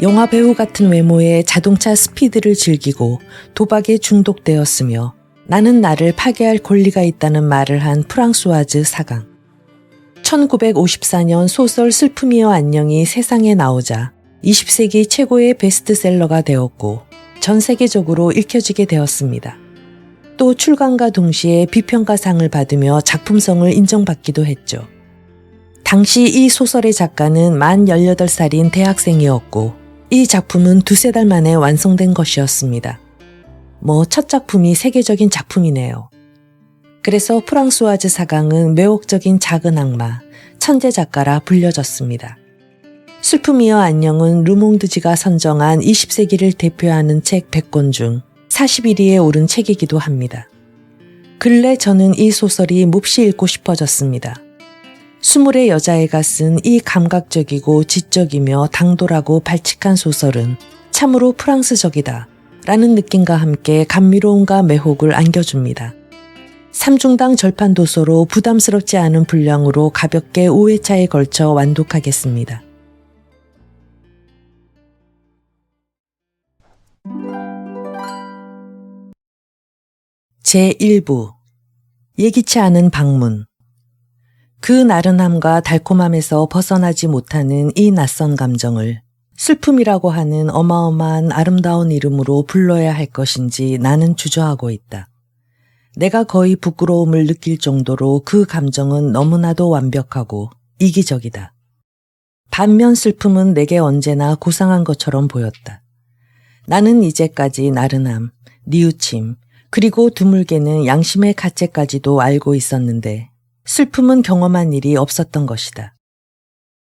영화배우 같은 외모의 자동차 스피드를 즐기고 도박에 중독되었으며 나는 나를 파괴할 권리가 있다는 말을 한 프랑수아즈 사강. 1954년 소설 슬픔이여 안녕이 세상에 나오자 20세기 최고의 베스트셀러가 되었고 전 세계적으로 읽혀지게 되었습니다. 또 출간과 동시에 비평가상을 받으며 작품성을 인정받기도 했죠. 당시 이 소설의 작가는 만 18살인 대학생이었고 이 작품은 두세 달 만에 완성된 것이었습니다. 첫 작품이 세계적인 작품이네요. 그래서 프랑수아즈 사강은 매혹적인 작은 악마, 천재 작가라 불려졌습니다. 슬픔이여 안녕은 르몽드지가 선정한 20세기를 대표하는 책 100권 중 41위에 오른 책이기도 합니다. 근래 저는 이 소설이 몹시 읽고 싶어졌습니다. 20의 여자애가 쓴 이 감각적이고 지적이며 당돌하고 발칙한 소설은 참으로 프랑스적이다 라는 느낌과 함께 감미로움과 매혹을 안겨줍니다. 3중당 절판 도서로 부담스럽지 않은 분량으로 가볍게 5회차에 걸쳐 완독하겠습니다. 제1부 예기치 않은 방문. 그 나른함과 달콤함에서 벗어나지 못하는 이 낯선 감정을 슬픔이라고 하는 어마어마한 아름다운 이름으로 불러야 할 것인지 나는 주저하고 있다. 내가 거의 부끄러움을 느낄 정도로 그 감정은 너무나도 완벽하고 이기적이다. 반면 슬픔은 내게 언제나 고상한 것처럼 보였다. 나는 이제까지 나른함, 뉘우침, 그리고 드물게는 양심의 가책까지도 알고 있었는데 슬픔은 경험한 일이 없었던 것이다.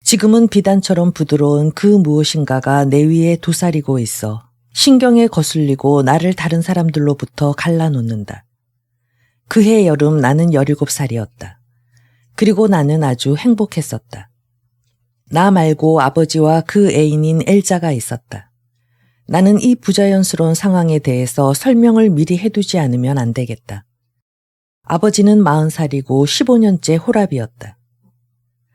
지금은 비단처럼 부드러운 그 무엇인가가 내 위에 도사리고 있어 신경에 거슬리고 나를 다른 사람들로부터 갈라놓는다. 그해 여름 나는 17살이었다. 그리고 나는 아주 행복했었다. 나 말고 아버지와 그 애인인 엘자가 있었다. 나는 이 부자연스러운 상황에 대해서 설명을 미리 해두지 않으면 안 되겠다. 아버지는 40살이고 15년째 호랍이었다.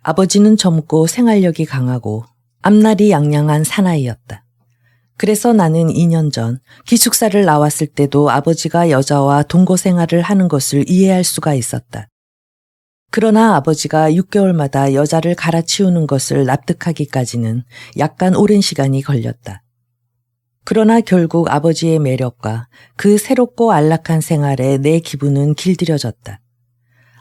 아버지는 젊고 생활력이 강하고 앞날이 양양한 사나이였다. 그래서 나는 2년 전 기숙사를 나왔을 때도 아버지가 여자와 동거 생활을 하는 것을 이해할 수가 있었다. 그러나 아버지가 6개월마다 여자를 갈아치우는 것을 납득하기까지는 약간 오랜 시간이 걸렸다. 그러나 결국 아버지의 매력과 그 새롭고 안락한 생활에 내 기분은 길들여졌다.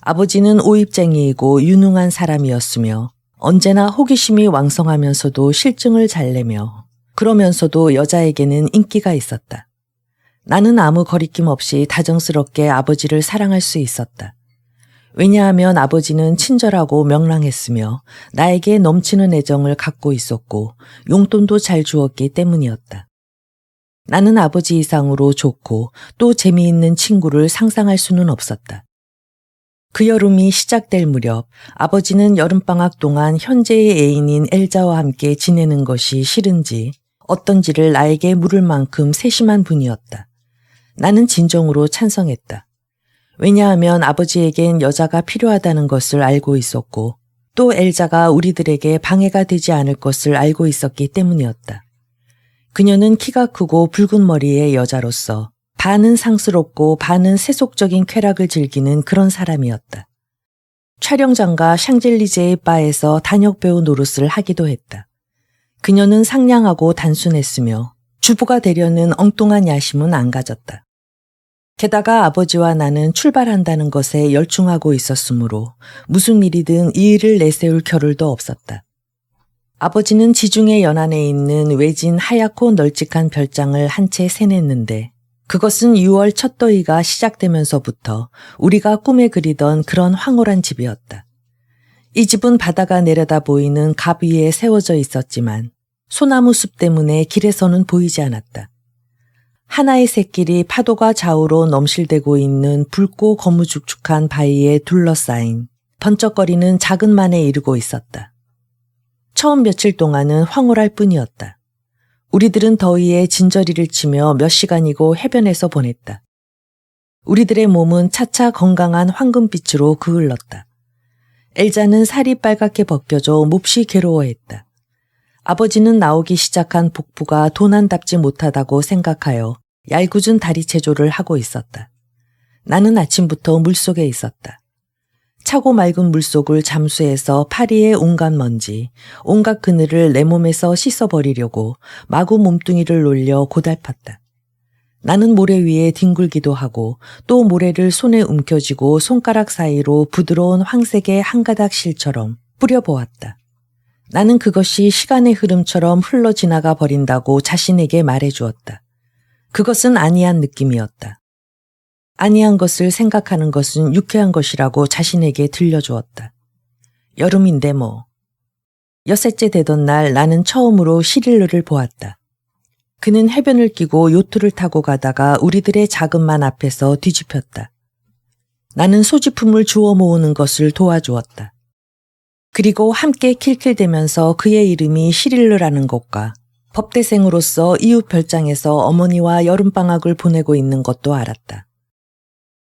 아버지는 오입쟁이이고 유능한 사람이었으며 언제나 호기심이 왕성하면서도 실증을 잘 내며 그러면서도 여자에게는 인기가 있었다. 나는 아무 거리낌 없이 다정스럽게 아버지를 사랑할 수 있었다. 왜냐하면 아버지는 친절하고 명랑했으며 나에게 넘치는 애정을 갖고 있었고 용돈도 잘 주었기 때문이었다. 나는 아버지 이상으로 좋고 또 재미있는 친구를 상상할 수는 없었다. 그 여름이 시작될 무렵 아버지는 여름방학 동안 현재의 애인인 엘자와 함께 지내는 것이 싫은지 어떤지를 나에게 물을 만큼 세심한 분이었다. 나는 진정으로 찬성했다. 왜냐하면 아버지에겐 여자가 필요하다는 것을 알고 있었고 또 엘자가 우리들에게 방해가 되지 않을 것을 알고 있었기 때문이었다. 그녀는 키가 크고 붉은 머리의 여자로서 반은 상스럽고 반은 세속적인 쾌락을 즐기는 그런 사람이었다. 촬영장과 샹젤리제의 바에서 단역배우 노릇을 하기도 했다. 그녀는 상냥하고 단순했으며 주부가 되려는 엉뚱한 야심은 안 가졌다. 게다가 아버지와 나는 출발한다는 것에 열중하고 있었으므로 무슨 일이든 이 일을 내세울 겨를도 없었다. 아버지는 지중해 연안에 있는 외진 하얗고 널찍한 별장을 한 채 세냈는데 그것은 6월 첫 더위가 시작되면서부터 우리가 꿈에 그리던 그런 황홀한 집이었다. 이 집은 바다가 내려다 보이는 갑 위에 세워져 있었지만 소나무 숲 때문에 길에서는 보이지 않았다. 하나의 샛길이 파도가 좌우로 넘실대고 있는 붉고 거무죽죽한 바위에 둘러싸인 번쩍거리는 작은 만에 이르고 있었다. 처음 며칠 동안은 황홀할 뿐이었다. 우리들은 더위에 진저리를 치며 몇 시간이고 해변에서 보냈다. 우리들의 몸은 차차 건강한 황금빛으로 그을렀다. 엘자는 살이 빨갛게 벗겨져 몹시 괴로워했다. 아버지는 나오기 시작한 복부가 도난답지 못하다고 생각하여 얄궂은 다리 체조를 하고 있었다. 나는 아침부터 물속에 있었다. 차고 맑은 물속을 잠수해서 파리의 온갖 먼지, 온갖 그늘을 내 몸에서 씻어버리려고 마구 몸뚱이를 놀려 고달팠다. 나는 모래 위에 뒹굴기도 하고 또 모래를 손에 움켜쥐고 손가락 사이로 부드러운 황색의 한 가닥 실처럼 뿌려보았다. 나는 그것이 시간의 흐름처럼 흘러 지나가 버린다고 자신에게 말해주었다. 그것은 아니한 느낌이었다. 아니한 것을 생각하는 것은 유쾌한 것이라고 자신에게 들려주었다. 여름인데 뭐. 엿새째 되던 날 나는 처음으로 시릴르를 보았다. 그는 해변을 끼고 요트를 타고 가다가 우리들의 작은만 앞에서 뒤집혔다. 나는 소지품을 주워 모으는 것을 도와주었다. 그리고 함께 킬킬대면서 그의 이름이 시릴르라는 것과 법대생으로서 이웃 별장에서 어머니와 여름방학을 보내고 있는 것도 알았다.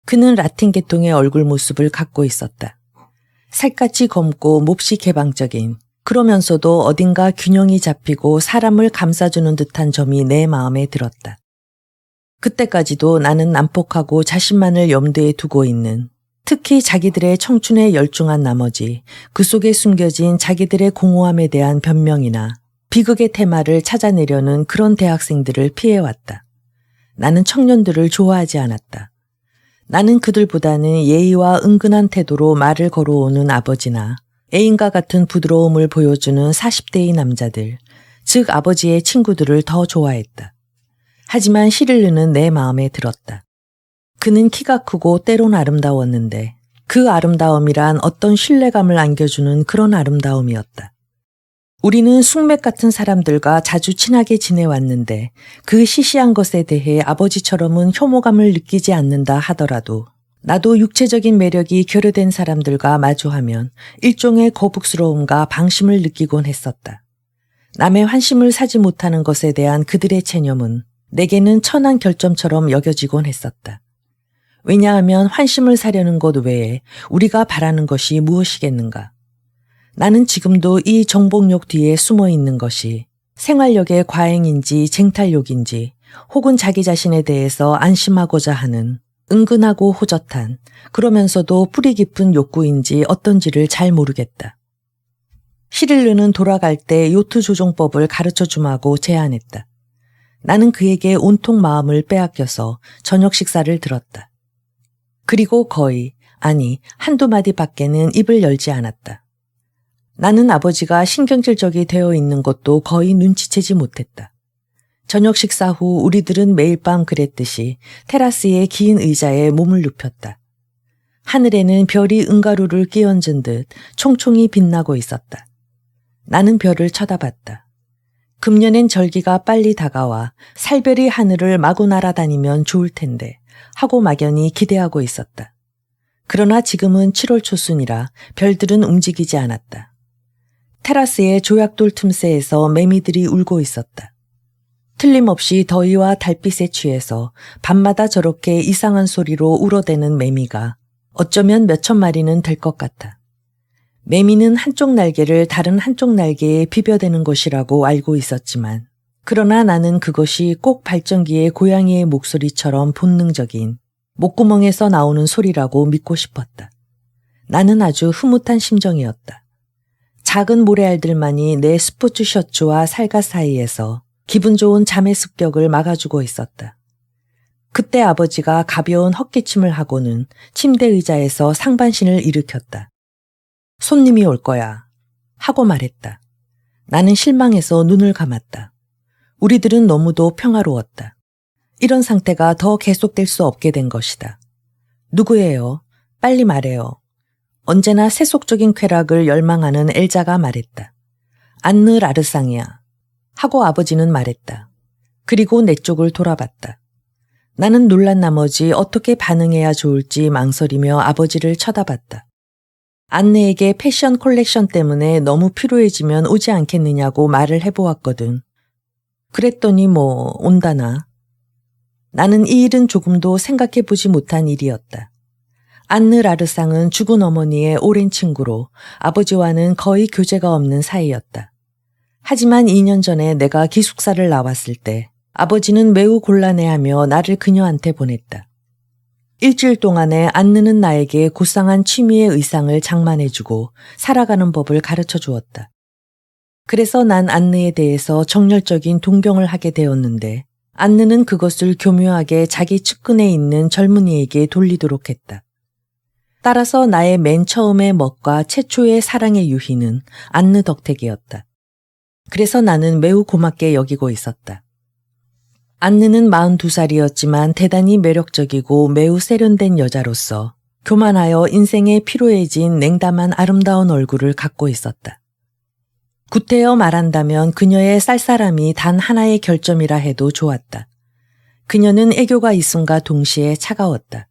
그는 라틴 계통의 얼굴 모습을 갖고 있었다. 살갗이 검고 몹시 개방적인, 그러면서도 어딘가 균형이 잡히고 사람을 감싸주는 듯한 점이 내 마음에 들었다. 그때까지도 나는 난폭하고 자신만을 염두에 두고 있는, 특히 자기들의 청춘에 열중한 나머지 그 속에 숨겨진 자기들의 공허함에 대한 변명이나 비극의 테마를 찾아내려는 그런 대학생들을 피해왔다. 나는 청년들을 좋아하지 않았다. 나는 그들보다는 예의와 은근한 태도로 말을 걸어오는 아버지나 애인과 같은 부드러움을 보여주는 40대의 남자들, 즉 아버지의 친구들을 더 좋아했다. 하지만 시릴르는 내 마음에 들었다. 그는 키가 크고 때론 아름다웠는데 그 아름다움이란 어떤 신뢰감을 안겨주는 그런 아름다움이었다. 우리는 숙맥 같은 사람들과 자주 친하게 지내왔는데 그 시시한 것에 대해 아버지처럼은 혐오감을 느끼지 않는다 하더라도 나도 육체적인 매력이 결여된 사람들과 마주하면 일종의 거북스러움과 방심을 느끼곤 했었다. 남의 환심을 사지 못하는 것에 대한 그들의 체념은 내게는 천한 결점처럼 여겨지곤 했었다. 왜냐하면 환심을 사려는 것 외에 우리가 바라는 것이 무엇이겠는가. 나는 지금도 이 정복욕 뒤에 숨어 있는 것이 생활력의 과잉인지 쟁탈욕인지 혹은 자기 자신에 대해서 안심하고자 하는 은근하고 호젓한 그러면서도 뿌리 깊은 욕구인지 어떤지를 잘 모르겠다. 시릴르는 돌아갈 때 요트 조종법을 가르쳐주마고 제안했다. 나는 그에게 온통 마음을 빼앗겨서 저녁 식사를 들었다. 그리고 거의, 아니 한두 마디 밖에는 입을 열지 않았다. 나는 아버지가 신경질적이 되어 있는 것도 거의 눈치채지 못했다. 저녁 식사 후 우리들은 매일 밤 그랬듯이 테라스의 긴 의자에 몸을 눕혔다. 하늘에는 별이 은가루를 끼얹은 듯 총총히 빛나고 있었다. 나는 별을 쳐다봤다. 금년엔 절기가 빨리 다가와 살별이 하늘을 마구 날아다니면 좋을 텐데 하고 막연히 기대하고 있었다. 그러나 지금은 7월 초순이라 별들은 움직이지 않았다. 테라스의 조약돌 틈새에서 매미들이 울고 있었다. 틀림없이 더위와 달빛에 취해서 밤마다 저렇게 이상한 소리로 울어대는 매미가 어쩌면 몇천 마리는 될 것 같아. 매미는 한쪽 날개를 다른 한쪽 날개에 비벼대는 것이라고 알고 있었지만 그러나 나는 그것이 꼭 발전기의 고양이의 목소리처럼 본능적인 목구멍에서 나오는 소리라고 믿고 싶었다. 나는 아주 흐뭇한 심정이었다. 작은 모래알들만이 내 스포츠 셔츠와 살갗 사이에서 기분 좋은 잠의 습격을 막아주고 있었다. 그때 아버지가 가벼운 헛기침을 하고는 침대 의자에서 상반신을 일으켰다. 손님이 올 거야 하고 말했다. 나는 실망해서 눈을 감았다. 우리들은 너무도 평화로웠다. 이런 상태가 더 계속될 수 없게 된 것이다. 누구예요? 빨리 말해요. 언제나 세속적인 쾌락을 열망하는 엘자가 말했다. 안느 라르상이야. 하고 아버지는 말했다. 그리고 내 쪽을 돌아봤다. 나는 놀란 나머지 어떻게 반응해야 좋을지 망설이며 아버지를 쳐다봤다. 안내에게 패션 콜렉션 때문에 너무 피로해지면 오지 않겠느냐고 말을 해보았거든. 그랬더니 뭐 온다나. 나는 이 일은 조금도 생각해보지 못한 일이었다. 안느 라르상은 죽은 어머니의 오랜 친구로 아버지와는 거의 교제가 없는 사이였다. 하지만 2년 전에 내가 기숙사를 나왔을 때 아버지는 매우 곤란해하며 나를 그녀한테 보냈다. 일주일 동안에 안느는 나에게 고상한 취미의 의상을 장만해주고 살아가는 법을 가르쳐 주었다. 그래서 난 안느에 대해서 정열적인 동경을 하게 되었는데 안느는 그것을 교묘하게 자기 측근에 있는 젊은이에게 돌리도록 했다. 따라서 나의 맨 처음의 멋과 최초의 사랑의 유희는 안느 덕택이었다. 그래서 나는 매우 고맙게 여기고 있었다. 안느는 42살이었지만 대단히 매력적이고 매우 세련된 여자로서 교만하여 인생에 피로해진 냉담한 아름다운 얼굴을 갖고 있었다. 구태여 말한다면 그녀의 쌀쌀함이 단 하나의 결점이라 해도 좋았다. 그녀는 애교가 있음과 동시에 차가웠다.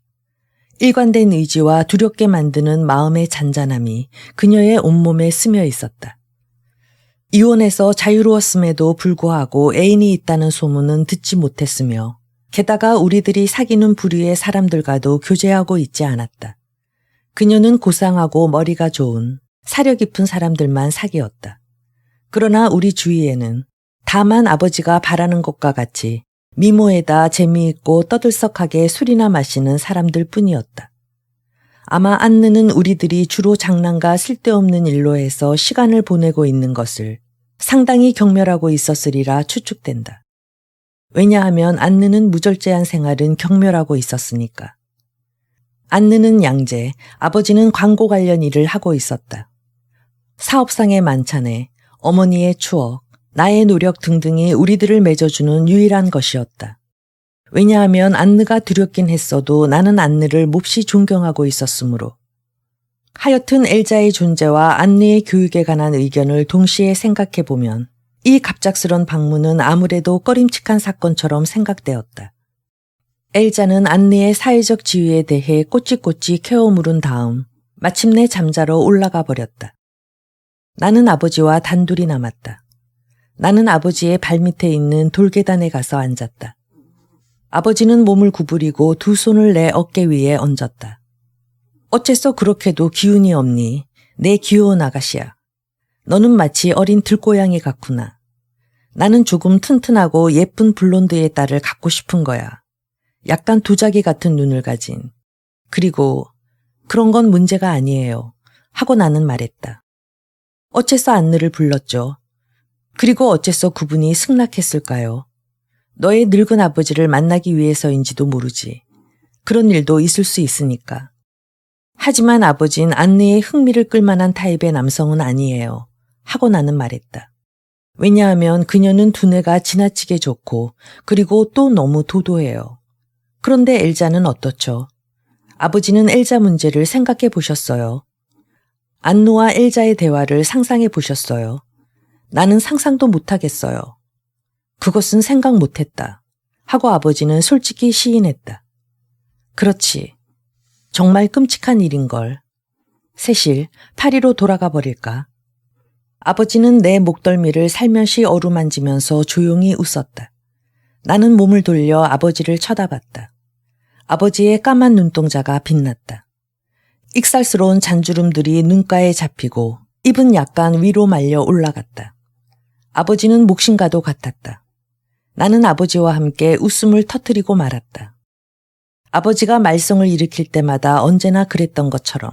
일관된 의지와 두렵게 만드는 마음의 잔잔함이 그녀의 온몸에 스며 있었다. 이혼해서 자유로웠음에도 불구하고 애인이 있다는 소문은 듣지 못했으며 게다가 우리들이 사귀는 부류의 사람들과도 교제하고 있지 않았다. 그녀는 고상하고 머리가 좋은 사려 깊은 사람들만 사귀었다. 그러나 우리 주위에는 다만 아버지가 바라는 것과 같이 미모에다 재미있고 떠들썩하게 술이나 마시는 사람들 뿐이었다. 아마 안느는 우리들이 주로 장난과 쓸데없는 일로 해서 시간을 보내고 있는 것을 상당히 경멸하고 있었으리라 추측된다. 왜냐하면 안느는 무절제한 생활은 경멸하고 있었으니까. 안느는 양재, 아버지는 광고 관련 일을 하고 있었다. 사업상의 만찬에 어머니의 추억, 나의 노력 등등이 우리들을 맺어주는 유일한 것이었다. 왜냐하면 안느가 두렵긴 했어도 나는 안느를 몹시 존경하고 있었으므로. 하여튼 엘자의 존재와 안느의 교육에 관한 의견을 동시에 생각해보면 이 갑작스런 방문은 아무래도 꺼림칙한 사건처럼 생각되었다. 엘자는 안느의 사회적 지위에 대해 꼬치꼬치 캐어 물은 다음 마침내 잠자러 올라가 버렸다. 나는 아버지와 단둘이 남았다. 나는 아버지의 발밑에 있는 돌계단에 가서 앉았다. 아버지는 몸을 구부리고 두 손을 내 어깨 위에 얹었다. 어째서 그렇게도 기운이 없니? 내 귀여운 아가씨야. 너는 마치 어린 들고양이 같구나. 나는 조금 튼튼하고 예쁜 블론드의 딸을 갖고 싶은 거야. 약간 도자기 같은 눈을 가진. 그리고 그런 건 문제가 아니에요. 하고 나는 말했다. 어째서 안느를 불렀죠? 그리고 어째서 그분이 승낙했을까요? 너의 늙은 아버지를 만나기 위해서인지도 모르지. 그런 일도 있을 수 있으니까. 하지만 아버진 안느의 흥미를 끌만한 타입의 남성은 아니에요. 하고 나는 말했다. 왜냐하면 그녀는 두뇌가 지나치게 좋고 그리고 또 너무 도도해요. 그런데 엘자는 어떻죠? 아버지는 엘자 문제를 생각해 보셨어요? 안느와 엘자의 대화를 상상해 보셨어요? 나는 상상도 못하겠어요. 그것은 생각 못했다. 하고 아버지는 솔직히 시인했다. 그렇지. 정말 끔찍한 일인걸. 세실, 파리로 돌아가 버릴까? 아버지는 내 목덜미를 살며시 어루만지면서 조용히 웃었다. 나는 몸을 돌려 아버지를 쳐다봤다. 아버지의 까만 눈동자가 빛났다. 익살스러운 잔주름들이 눈가에 잡히고 입은 약간 위로 말려 올라갔다. 아버지는 목신과도 같았다. 나는 아버지와 함께 웃음을 터뜨리고 말았다. 아버지가 말썽을 일으킬 때마다 언제나 그랬던 것처럼.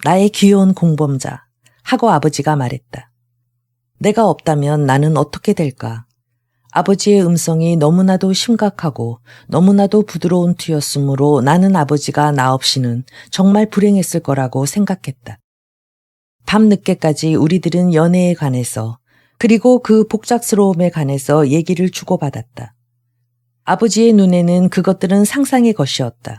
나의 귀여운 공범자 하고 아버지가 말했다. 내가 없다면 나는 어떻게 될까? 아버지의 음성이 너무나도 심각하고 너무나도 부드러운 투였으므로 나는 아버지가 나 없이는 정말 불행했을 거라고 생각했다. 밤늦게까지 우리들은 연애에 관해서 그리고 그 복잡스러움에 관해서 얘기를 주고받았다. 아버지의 눈에는 그것들은 상상의 것이었다.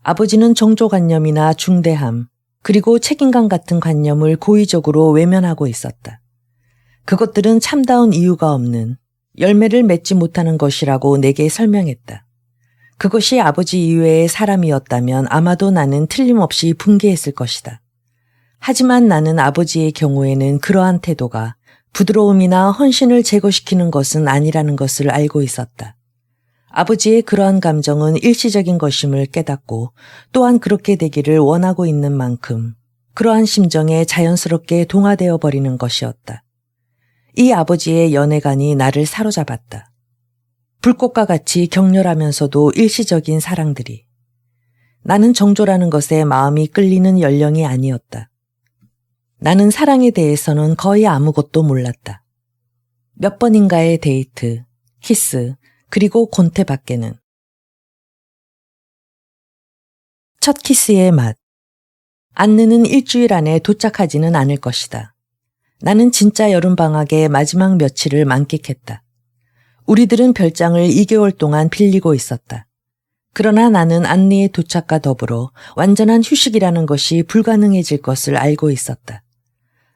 아버지는 정조관념이나 중대함, 그리고 책임감 같은 관념을 고의적으로 외면하고 있었다. 그것들은 참다운 이유가 없는 열매를 맺지 못하는 것이라고 내게 설명했다. 그것이 아버지 이외의 사람이었다면 아마도 나는 틀림없이 분개했을 것이다. 하지만 나는 아버지의 경우에는 그러한 태도가 부드러움이나 헌신을 제거시키는 것은 아니라는 것을 알고 있었다. 아버지의 그러한 감정은 일시적인 것임을 깨닫고 또한 그렇게 되기를 원하고 있는 만큼 그러한 심정에 자연스럽게 동화되어 버리는 것이었다. 이 아버지의 연애관이 나를 사로잡았다. 불꽃과 같이 격렬하면서도 일시적인 사랑들이. 나는 정조라는 것에 마음이 끌리는 연령이 아니었다. 나는 사랑에 대해서는 거의 아무것도 몰랐다. 몇 번인가의 데이트, 키스, 그리고 곤태밖에는. 첫 키스의 맛. 안느는 일주일 안에 도착하지는 않을 것이다. 나는 진짜 여름방학의 마지막 며칠을 만끽했다. 우리들은 별장을 2개월 동안 빌리고 있었다. 그러나 나는 안느의 도착과 더불어 완전한 휴식이라는 것이 불가능해질 것을 알고 있었다.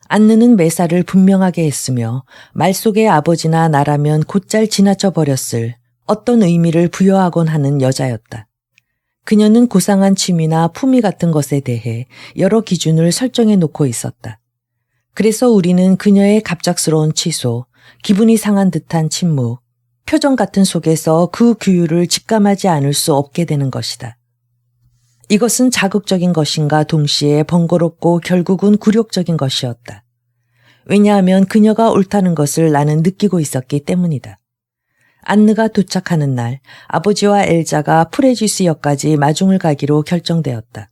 안느는 매사를 분명하게 했으며 말 속의 아버지나 나라면 곧잘 지나쳐 버렸을 어떤 의미를 부여하곤 하는 여자였다. 그녀는 고상한 취미나 품위 같은 것에 대해 여러 기준을 설정해 놓고 있었다. 그래서 우리는 그녀의 갑작스러운 취소, 기분이 상한 듯한 침묵, 표정 같은 속에서 그 규율을 직감하지 않을 수 없게 되는 것이다. 이것은 자극적인 것인가 동시에 번거롭고 결국은 굴욕적인 것이었다. 왜냐하면 그녀가 옳다는 것을 나는 느끼고 있었기 때문이다. 안느가 도착하는 날 아버지와 엘자가 프레지스역까지 마중을 가기로 결정되었다.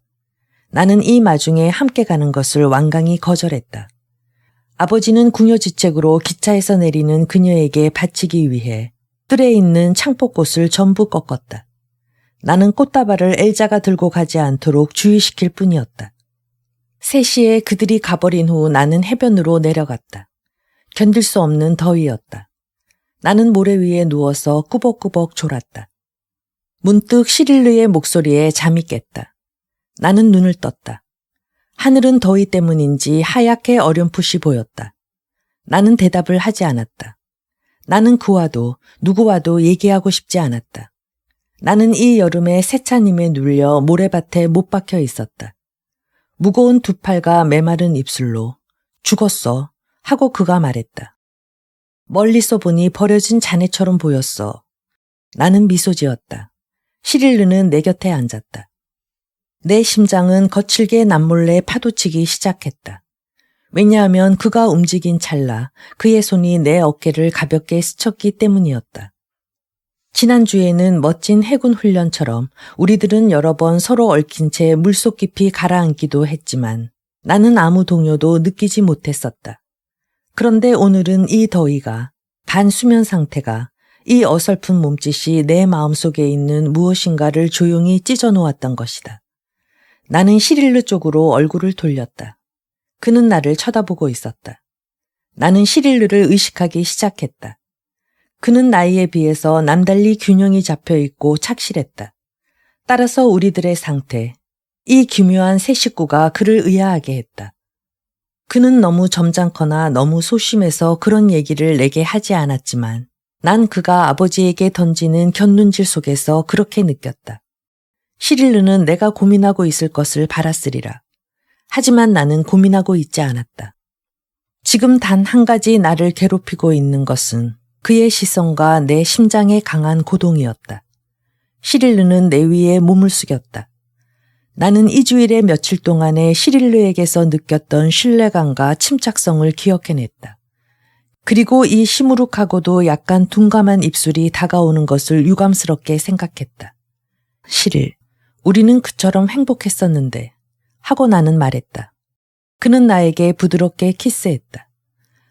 나는 이 마중에 함께 가는 것을 완강히 거절했다. 아버지는 궁여지책으로 기차에서 내리는 그녀에게 바치기 위해 뜰에 있는 창포꽃을 전부 꺾었다. 나는 꽃다발을 엘자가 들고 가지 않도록 주의시킬 뿐이었다. 3시에 그들이 가버린 후 나는 해변으로 내려갔다. 견딜 수 없는 더위였다. 나는 모래 위에 누워서 꾸벅꾸벅 졸았다. 문득 시릴르의 목소리에 잠이 깼다. 나는 눈을 떴다. 하늘은 더위 때문인지 하얗게 어렴풋이 보였다. 나는 대답을 하지 않았다. 나는 그와도 누구와도 얘기하고 싶지 않았다. 나는 이 여름에 세차님에 눌려 모래밭에 못 박혀 있었다. 무거운 두 팔과 메마른 입술로 죽었어 하고 그가 말했다. 멀리서 보니 버려진 자네처럼 보였어. 나는 미소 지었다. 시릴르는 내 곁에 앉았다. 내 심장은 거칠게 남몰래 파도치기 시작했다. 왜냐하면 그가 움직인 찰나 그의 손이 내 어깨를 가볍게 스쳤기 때문이었다. 지난주에는 멋진 해군 훈련처럼 우리들은 여러 번 서로 얽힌 채 물속 깊이 가라앉기도 했지만 나는 아무 동요도 느끼지 못했었다. 그런데 오늘은 이 더위가, 반수면 상태가, 이 어설픈 몸짓이 내 마음속에 있는 무엇인가를 조용히 찢어놓았던 것이다. 나는 시릴르 쪽으로 얼굴을 돌렸다. 그는 나를 쳐다보고 있었다. 나는 시릴르를 의식하기 시작했다. 그는 나이에 비해서 남달리 균형이 잡혀있고 착실했다. 따라서 우리들의 상태, 이 기묘한 새 식구가 그를 의아하게 했다. 그는 너무 점잖거나 너무 소심해서 그런 얘기를 내게 하지 않았지만 난 그가 아버지에게 던지는 곁눈질 속에서 그렇게 느꼈다. 시릴르는 내가 고민하고 있을 것을 바랐으리라. 하지만 나는 고민하고 있지 않았다. 지금 단 한 가지 나를 괴롭히고 있는 것은 그의 시선과 내 심장의 강한 고동이었다. 시릴르는 내 위에 몸을 숙였다. 나는 이 주일의 며칠 동안의 시릴르에게서 느꼈던 신뢰감과 침착성을 기억해냈다. 그리고 이 시무룩하고도 약간 둔감한 입술이 다가오는 것을 유감스럽게 생각했다. 시릴, 우리는 그처럼 행복했었는데 하고 나는 말했다. 그는 나에게 부드럽게 키스했다.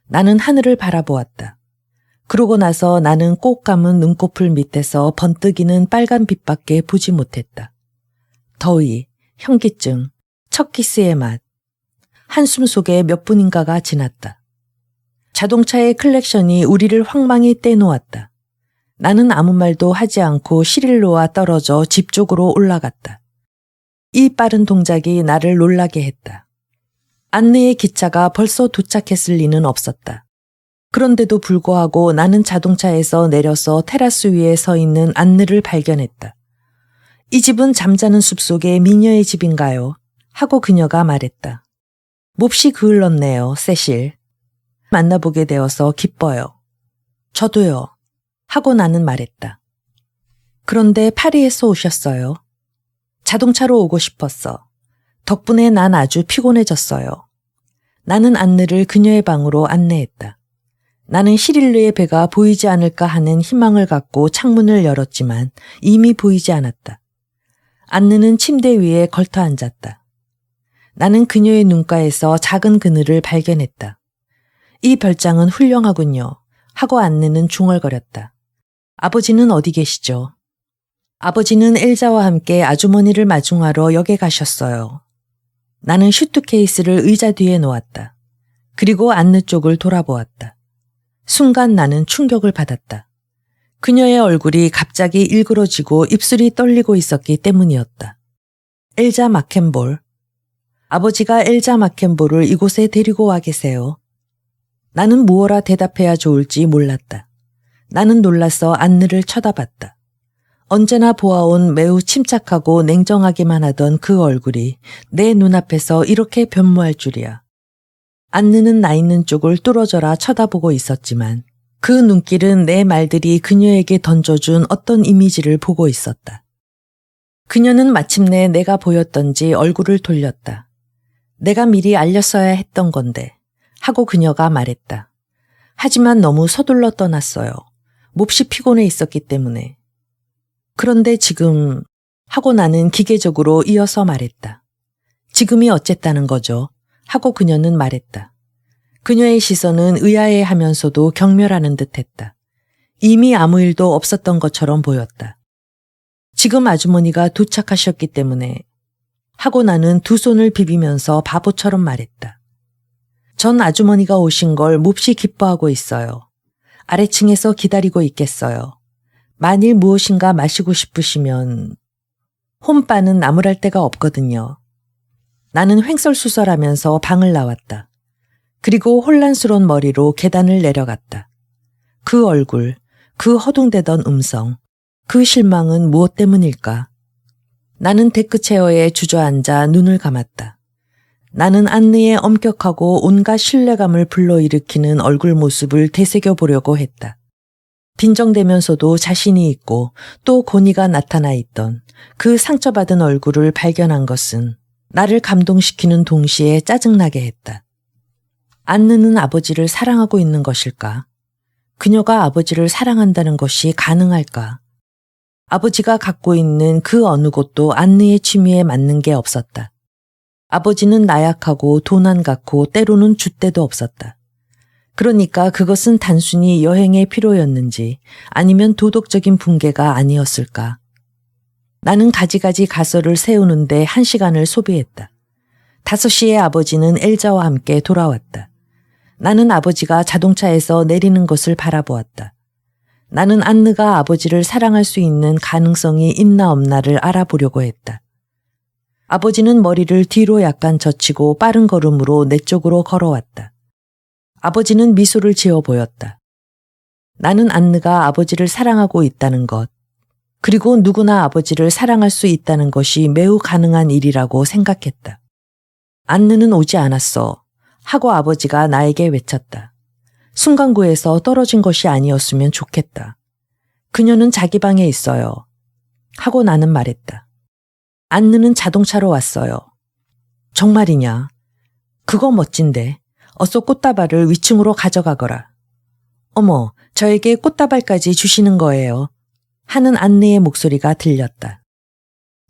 나는 하늘을 바라보았다. 그러고 나서 나는 꼭 감은 눈꺼풀 밑에서 번뜩이는 빨간 빛밖에 보지 못했다. 더위, 현기증, 첫 키스의 맛. 한숨 속에 몇 분인가가 지났다. 자동차의 클렉션이 우리를 황망히 떼놓았다. 나는 아무 말도 하지 않고 시릴로와 떨어져 집 쪽으로 올라갔다. 이 빠른 동작이 나를 놀라게 했다. 안느의 기차가 벌써 도착했을 리는 없었다. 그런데도 불구하고 나는 자동차에서 내려서 테라스 위에 서 있는 안느를 발견했다. 이 집은 잠자는 숲속의 미녀의 집인가요? 하고 그녀가 말했다. 몹시 그을렀네요, 세실. 만나보게 되어서 기뻐요. 저도요. 하고 나는 말했다. 그런데 파리에서 오셨어요? 자동차로 오고 싶었어. 덕분에 난 아주 피곤해졌어요. 나는 안느를 그녀의 방으로 안내했다. 나는 시릴르의 배가 보이지 않을까 하는 희망을 갖고 창문을 열었지만 이미 보이지 않았다. 안느는 침대 위에 걸터 앉았다. 나는 그녀의 눈가에서 작은 그늘을 발견했다. 이 별장은 훌륭하군요. 하고 안느는 중얼거렸다. 아버지는 어디 계시죠? 아버지는 엘자와 함께 아주머니를 마중하러 역에 가셨어요. 나는 슈트케이스를 의자 뒤에 놓았다. 그리고 안느 쪽을 돌아보았다. 순간 나는 충격을 받았다. 그녀의 얼굴이 갑자기 일그러지고 입술이 떨리고 있었기 때문이었다. 엘자 마켄볼. 아버지가 엘자 마켄볼을 이곳에 데리고 와 계세요. 나는 무엇라 대답해야 좋을지 몰랐다. 나는 놀라서 안느를 쳐다봤다. 언제나 보아온 매우 침착하고 냉정하기만 하던 그 얼굴이 내 눈앞에서 이렇게 변모할 줄이야. 안느는 나 있는 쪽을 뚫어져라 쳐다보고 있었지만 그 눈길은 내 말들이 그녀에게 던져준 어떤 이미지를 보고 있었다. 그녀는 마침내 내가 보였던지 얼굴을 돌렸다. 내가 미리 알렸어야 했던 건데 하고 그녀가 말했다. 하지만 너무 서둘러 떠났어요. 몹시 피곤해 있었기 때문에. 그런데 지금 하고 나는 기계적으로 이어서 말했다. 지금이 어쨌다는 거죠? 하고 그녀는 말했다. 그녀의 시선은 의아해하면서도 경멸하는 듯했다. 이미 아무 일도 없었던 것처럼 보였다. 지금 아주머니가 도착하셨기 때문에 하고 나는 두 손을 비비면서 바보처럼 말했다. 전 아주머니가 오신 걸 몹시 기뻐하고 있어요. 아래층에서 기다리고 있겠어요. 만일 무엇인가 마시고 싶으시면 홈바는 나무랄 데가 없거든요. 나는 횡설수설하면서 방을 나왔다. 그리고 혼란스러운 머리로 계단을 내려갔다. 그 얼굴, 그 허둥대던 음성, 그 실망은 무엇 때문일까? 나는 데크체어에 주저앉아 눈을 감았다. 나는 안느의 엄격하고 온갖 신뢰감을 불러일으키는 얼굴 모습을 되새겨보려고 했다. 빈정대면서도 자신이 있고 또 권위가 나타나 있던 그 상처받은 얼굴을 발견한 것은 나를 감동시키는 동시에 짜증나게 했다. 안느는 아버지를 사랑하고 있는 것일까? 그녀가 아버지를 사랑한다는 것이 가능할까? 아버지가 갖고 있는 그 어느 것도 안느의 취미에 맞는 게 없었다. 아버지는 나약하고 돈 안 갖고 때로는 줏대도 없었다. 그러니까 그것은 단순히 여행의 필요였는지 아니면 도덕적인 붕괴가 아니었을까? 나는 가지가지 가설을 세우는데 1시간을 소비했다. 5시에 아버지는 엘자와 함께 돌아왔다. 나는 아버지가 자동차에서 내리는 것을 바라보았다. 나는 안느가 아버지를 사랑할 수 있는 가능성이 있나 없나를 알아보려고 했다. 아버지는 머리를 뒤로 약간 젖히고 빠른 걸음으로 내 쪽으로 걸어왔다. 아버지는 미소를 지어 보였다. 나는 안느가 아버지를 사랑하고 있다는 것, 그리고 누구나 아버지를 사랑할 수 있다는 것이 매우 가능한 일이라고 생각했다. 안느는 오지 않았어. 하고 아버지가 나에게 외쳤다. 순간구에서 떨어진 것이 아니었으면 좋겠다. 그녀는 자기 방에 있어요. 하고 나는 말했다. 안느는 자동차로 왔어요. 정말이냐? 그거 멋진데. 어서 꽃다발을 위층으로 가져가거라. 어머, 저에게 꽃다발까지 주시는 거예요. 하는 안느의 목소리가 들렸다.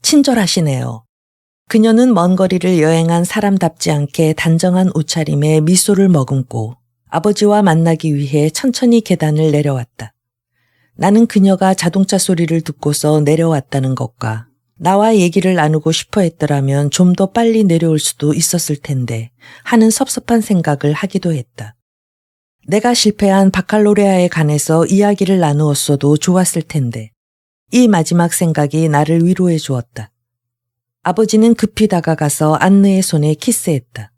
친절하시네요. 그녀는 먼 거리를 여행한 사람답지 않게 단정한 옷차림에 미소를 머금고 아버지와 만나기 위해 천천히 계단을 내려왔다. 나는 그녀가 자동차 소리를 듣고서 내려왔다는 것과 나와 얘기를 나누고 싶어 했더라면 좀 더 빨리 내려올 수도 있었을 텐데 하는 섭섭한 생각을 하기도 했다. 내가 실패한 바칼로레아에 관해서 이야기를 나누었어도 좋았을 텐데 이 마지막 생각이 나를 위로해 주었다. 아버지는 급히 다가가서 안느의 손에 키스했다.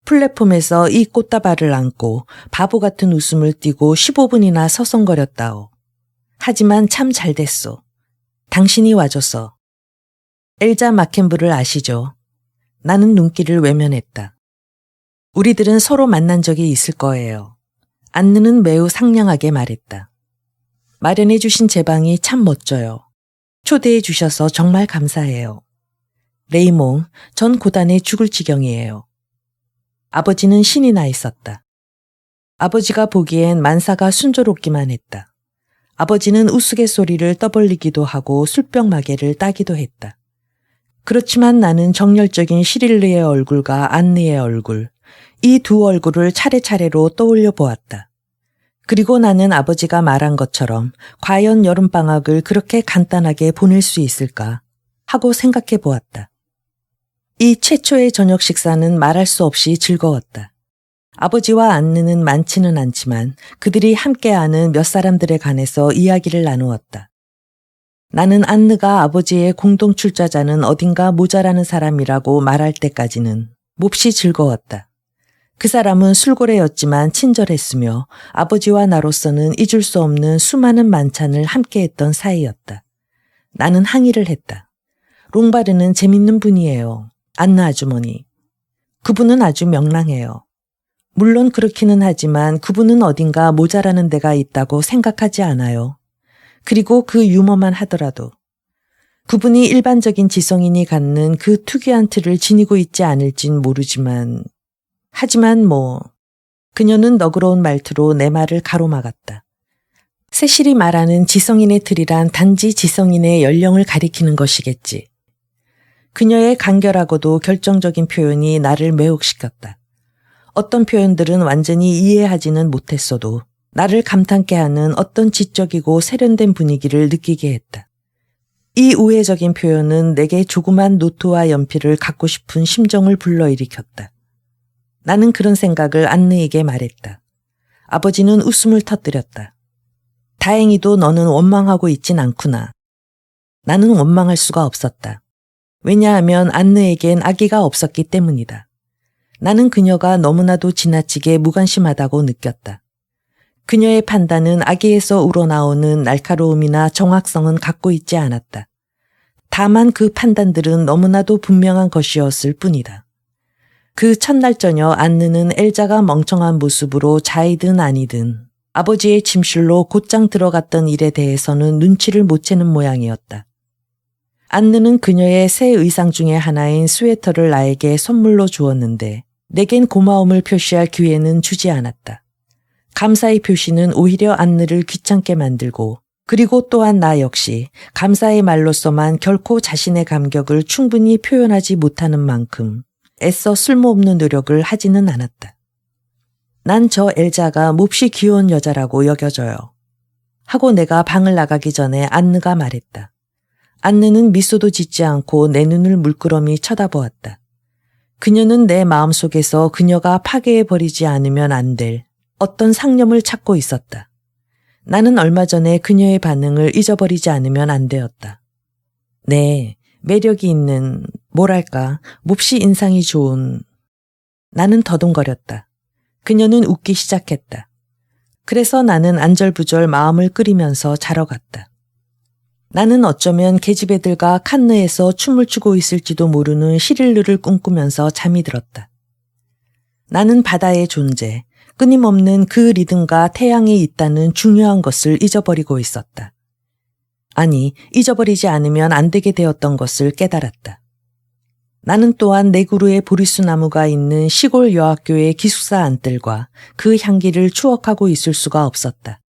플랫폼에서 이 꽃다발을 안고 바보 같은 웃음을 띠고 15분이나 서성거렸다오. 하지만 참 잘됐소. 당신이 와줘서. 엘자 마켄블을 아시죠? 나는 눈길을 외면했다. 우리들은 서로 만난 적이 있을 거예요. 안느는 매우 상냥하게 말했다. 마련해 주신 제 방이 참 멋져요. 초대해 주셔서 정말 감사해요. 레이몽, 전 고단에 죽을 지경이에요. 아버지는 신이 나 있었다. 아버지가 보기엔 만사가 순조롭기만 했다. 아버지는 우스갯소리를 떠벌리기도 하고 술병 마개를 따기도 했다. 그렇지만 나는 정열적인 시릴르의 얼굴과 안느의 얼굴, 이 두 얼굴을 차례차례로 떠올려 보았다. 그리고 나는 아버지가 말한 것처럼 과연 여름방학을 그렇게 간단하게 보낼 수 있을까 하고 생각해 보았다. 이 최초의 저녁 식사는 말할 수 없이 즐거웠다. 아버지와 안느는 많지는 않지만 그들이 함께 아는 몇 사람들에 관해서 이야기를 나누었다. 나는 안느가 아버지의 공동 출자자는 어딘가 모자라는 사람이라고 말할 때까지는 몹시 즐거웠다. 그 사람은 술고래였지만 친절했으며 아버지와 나로서는 잊을 수 없는 수많은 만찬을 함께했던 사이였다. 나는 항의를 했다. 롱바르는 재밌는 분이에요. 안느 아주머니. 그분은 아주 명랑해요. 물론 그렇기는 하지만 그분은 어딘가 모자라는 데가 있다고 생각하지 않아요. 그리고 그 유머만 하더라도 그분이 일반적인 지성인이 갖는 그 특유한 틀을 지니고 있지 않을진 모르지만 하지만 그녀는 너그러운 말투로 내 말을 가로막았다. 세실이 말하는 지성인의 틀이란 단지 지성인의 연령을 가리키는 것이겠지. 그녀의 간결하고도 결정적인 표현이 나를 매혹시켰다. 어떤 표현들은 완전히 이해하지는 못했어도 나를 감탄케 하는 어떤 지적이고 세련된 분위기를 느끼게 했다. 이 우회적인 표현은 내게 조그만 노트와 연필을 갖고 싶은 심정을 불러일으켰다. 나는 그런 생각을 안느에게 말했다. 아버지는 웃음을 터뜨렸다. 다행히도 너는 원망하고 있진 않구나. 나는 원망할 수가 없었다. 왜냐하면 안느에겐 아기가 없었기 때문이다. 나는 그녀가 너무나도 지나치게 무관심하다고 느꼈다. 그녀의 판단은 아기에서 우러나오는 날카로움이나 정확성은 갖고 있지 않았다. 다만 그 판단들은 너무나도 분명한 것이었을 뿐이다. 그 첫날 저녁 안느는 엘자가 멍청한 모습으로 자이든 아니든 아버지의 침실로 곧장 들어갔던 일에 대해서는 눈치를 못 채는 모양이었다. 안느는 그녀의 새 의상 중에 하나인 스웨터를 나에게 선물로 주었는데 내겐 고마움을 표시할 기회는 주지 않았다. 감사의 표시는 오히려 안느를 귀찮게 만들고 그리고 또한 나 역시 감사의 말로서만 결코 자신의 감격을 충분히 표현하지 못하는 만큼 애써 쓸모없는 노력을 하지는 않았다. 난 저 엘자가 몹시 귀여운 여자라고 여겨져요. 하고 내가 방을 나가기 전에 안느가 말했다. 안느는 미소도 짓지 않고 내 눈을 물끄러미 쳐다보았다. 그녀는 내 마음속에서 그녀가 파괴해버리지 않으면 안 될 어떤 상념을 찾고 있었다. 나는 얼마 전에 그녀의 반응을 잊어버리지 않으면 안 되었다. 네, 매력이 있는, 몹시 인상이 좋은. 나는 더듬거렸다. 그녀는 웃기 시작했다. 그래서 나는 안절부절 마음을 끓이면서 자러 갔다. 나는 어쩌면 계집애들과 칸느에서 춤을 추고 있을지도 모르는 시릴르를 꿈꾸면서 잠이 들었다. 나는 바다의 존재, 끊임없는 그 리듬과 태양이 있다는 중요한 것을 잊어버리고 있었다. 아니, 잊어버리지 않으면 안 되게 되었던 것을 깨달았다. 나는 또한 네그루의 보리수 나무가 있는 시골 여학교의 기숙사 안뜰과 그 향기를 추억하고 있을 수가 없었다.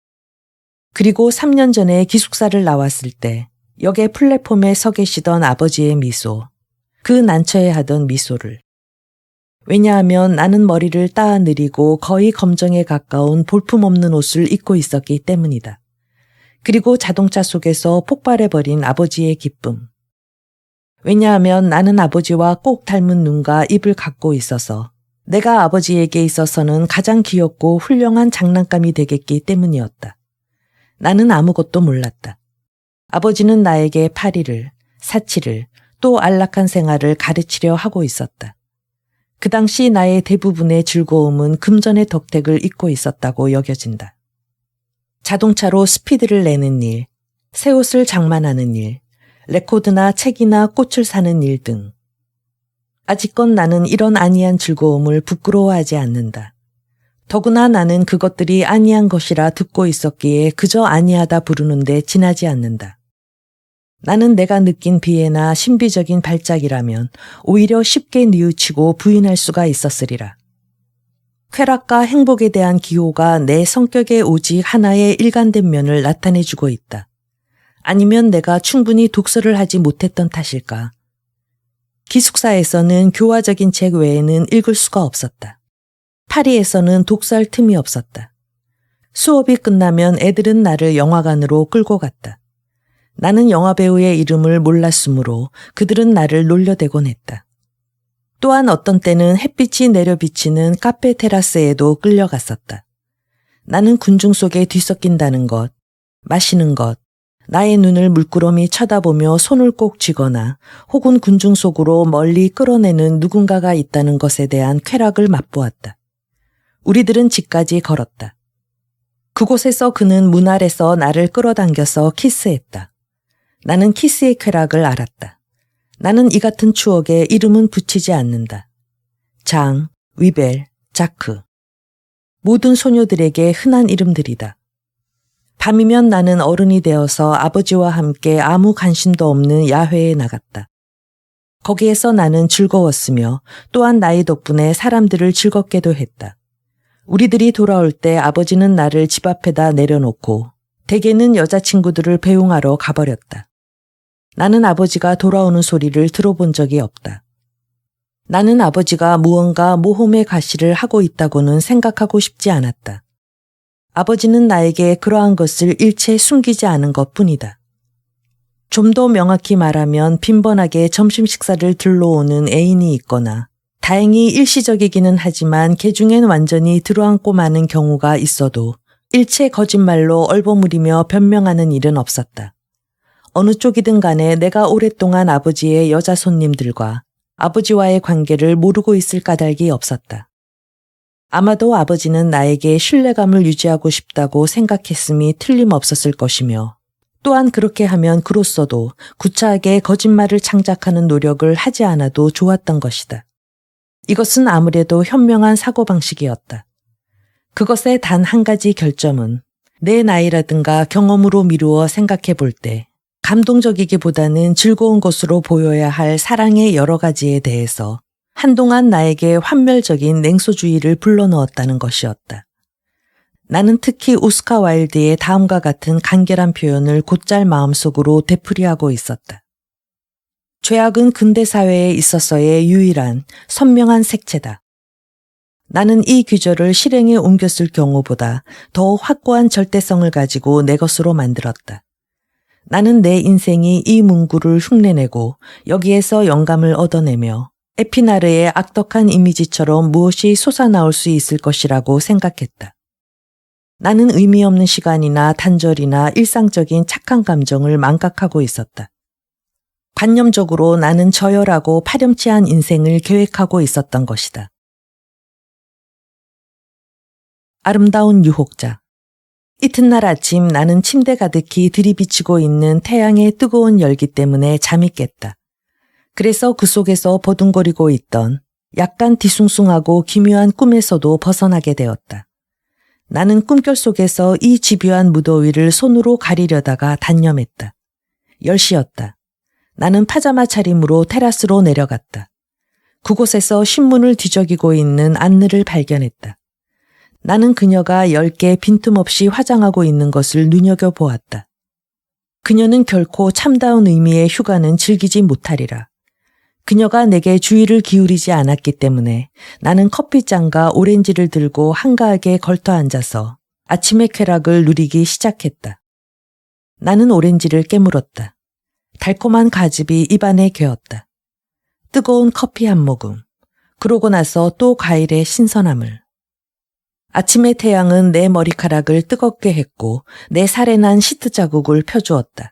그리고 3년 전에 기숙사를 나왔을 때 역의 플랫폼에 서 계시던 아버지의 미소, 그 난처해하던 미소를. 왜냐하면 나는 머리를 따아 내리고 거의 검정에 가까운 볼품없는 옷을 입고 있었기 때문이다. 그리고 자동차 속에서 폭발해버린 아버지의 기쁨. 왜냐하면 나는 아버지와 꼭 닮은 눈과 입을 갖고 있어서 내가 아버지에게 있어서는 가장 귀엽고 훌륭한 장난감이 되겠기 때문이었다. 나는 아무것도 몰랐다. 아버지는 나에게 파리를, 사치를, 또 안락한 생활을 가르치려 하고 있었다. 그 당시 나의 대부분의 즐거움은 금전의 덕택을 잊고 있었다고 여겨진다. 자동차로 스피드를 내는 일, 새 옷을 장만하는 일, 레코드나 책이나 꽃을 사는 일 등. 아직껏 나는 이런 아니한 즐거움을 부끄러워하지 않는다. 더구나 나는 그것들이 아니한 것이라 듣고 있었기에 그저 아니하다 부르는데 지나지 않는다. 나는 내가 느낀 비애나 신비적인 발작이라면 오히려 쉽게 뉘우치고 부인할 수가 있었으리라. 쾌락과 행복에 대한 기호가 내 성격의 오직 하나의 일관된 면을 나타내주고 있다. 아니면 내가 충분히 독서를 하지 못했던 탓일까? 기숙사에서는 교화적인 책 외에는 읽을 수가 없었다. 파리에서는 독서할 틈이 없었다. 수업이 끝나면 애들은 나를 영화관으로 끌고 갔다. 나는 영화배우의 이름을 몰랐으므로 그들은 나를 놀려대곤 했다. 또한 어떤 때는 햇빛이 내려 비치는 카페 테라스에도 끌려갔었다. 나는 군중 속에 뒤섞인다는 것, 마시는 것, 나의 눈을 물끄러미 쳐다보며 손을 꼭 쥐거나 혹은 군중 속으로 멀리 끌어내는 누군가가 있다는 것에 대한 쾌락을 맛보았다. 우리들은 집까지 걸었다. 그곳에서 그는 문 아래서 나를 끌어당겨서 키스했다. 나는 키스의 쾌락을 알았다. 나는 이 같은 추억에 이름은 붙이지 않는다. 장, 위벨, 자크. 모든 소녀들에게 흔한 이름들이다. 밤이면 나는 어른이 되어서 아버지와 함께 아무 관심도 없는 야회에 나갔다. 거기에서 나는 즐거웠으며 또한 나의 덕분에 사람들을 즐겁게도 했다. 우리들이 돌아올 때 아버지는 나를 집 앞에다 내려놓고 대개는 여자친구들을 배웅하러 가버렸다. 나는 아버지가 돌아오는 소리를 들어본 적이 없다. 나는 아버지가 무언가 모험의 가시를 하고 있다고는 생각하고 싶지 않았다. 아버지는 나에게 그러한 것을 일체 숨기지 않은 것뿐이다. 좀 더 명확히 말하면 빈번하게 점심 식사를 들러오는 애인이 있거나 다행히 일시적이기는 하지만 개중엔 완전히 들어앉고 마는 경우가 있어도 일체 거짓말로 얼버무리며 변명하는 일은 없었다. 어느 쪽이든 간에 내가 오랫동안 아버지의 여자 손님들과 아버지와의 관계를 모르고 있을 까닭이 없었다. 아마도 아버지는 나에게 신뢰감을 유지하고 싶다고 생각했음이 틀림없었을 것이며 또한 그렇게 하면 그로써도 구차하게 거짓말을 창작하는 노력을 하지 않아도 좋았던 것이다. 이것은 아무래도 현명한 사고방식이었다. 그것의 단 한 가지 결점은 내 나이라든가 경험으로 미루어 생각해 볼 때 감동적이기보다는 즐거운 것으로 보여야 할 사랑의 여러 가지에 대해서 한동안 나에게 환멸적인 냉소주의를 불러넣었다는 것이었다. 나는 특히 오스카 와일드의 다음과 같은 간결한 표현을 곧잘 마음속으로 되풀이하고 있었다. 죄악은 근대 사회에 있어서의 유일한 선명한 색채다. 나는 이 규절을 실행에 옮겼을 경우보다 더 확고한 절대성을 가지고 내 것으로 만들었다. 나는 내 인생이 이 문구를 흉내내고 여기에서 영감을 얻어내며 에피나르의 악덕한 이미지처럼 무엇이 솟아나올 수 있을 것이라고 생각했다. 나는 의미 없는 시간이나 단절이나 일상적인 착한 감정을 망각하고 있었다. 관념적으로 나는 저열하고 파렴치한 인생을 계획하고 있었던 것이다. 아름다운 유혹자. 이튿날 아침 나는 침대 가득히 들이비치고 있는 태양의 뜨거운 열기 때문에 잠이 깼다. 그래서 그 속에서 버둥거리고 있던 약간 뒤숭숭하고 기묘한 꿈에서도 벗어나게 되었다. 나는 꿈결 속에서 이 집요한 무더위를 손으로 가리려다가 단념했다. 10시였다. 나는 파자마 차림으로 테라스로 내려갔다. 그곳에서 신문을 뒤적이고 있는 안느를 발견했다. 나는 그녀가 10개 빈틈없이 화장하고 있는 것을 눈여겨보았다. 그녀는 결코 참다운 의미의 휴가는 즐기지 못하리라. 그녀가 내게 주의를 기울이지 않았기 때문에 나는 커피잔과 오렌지를 들고 한가하게 걸터 앉아서 아침의 쾌락을 누리기 시작했다. 나는 오렌지를 깨물었다. 달콤한 가즙이 입안에 괴었다. 뜨거운 커피 한 모금. 그러고 나서 또 과일의 신선함을. 아침의 태양은 내 머리카락을 뜨겁게 했고 내 살에 난 시트 자국을 펴주었다.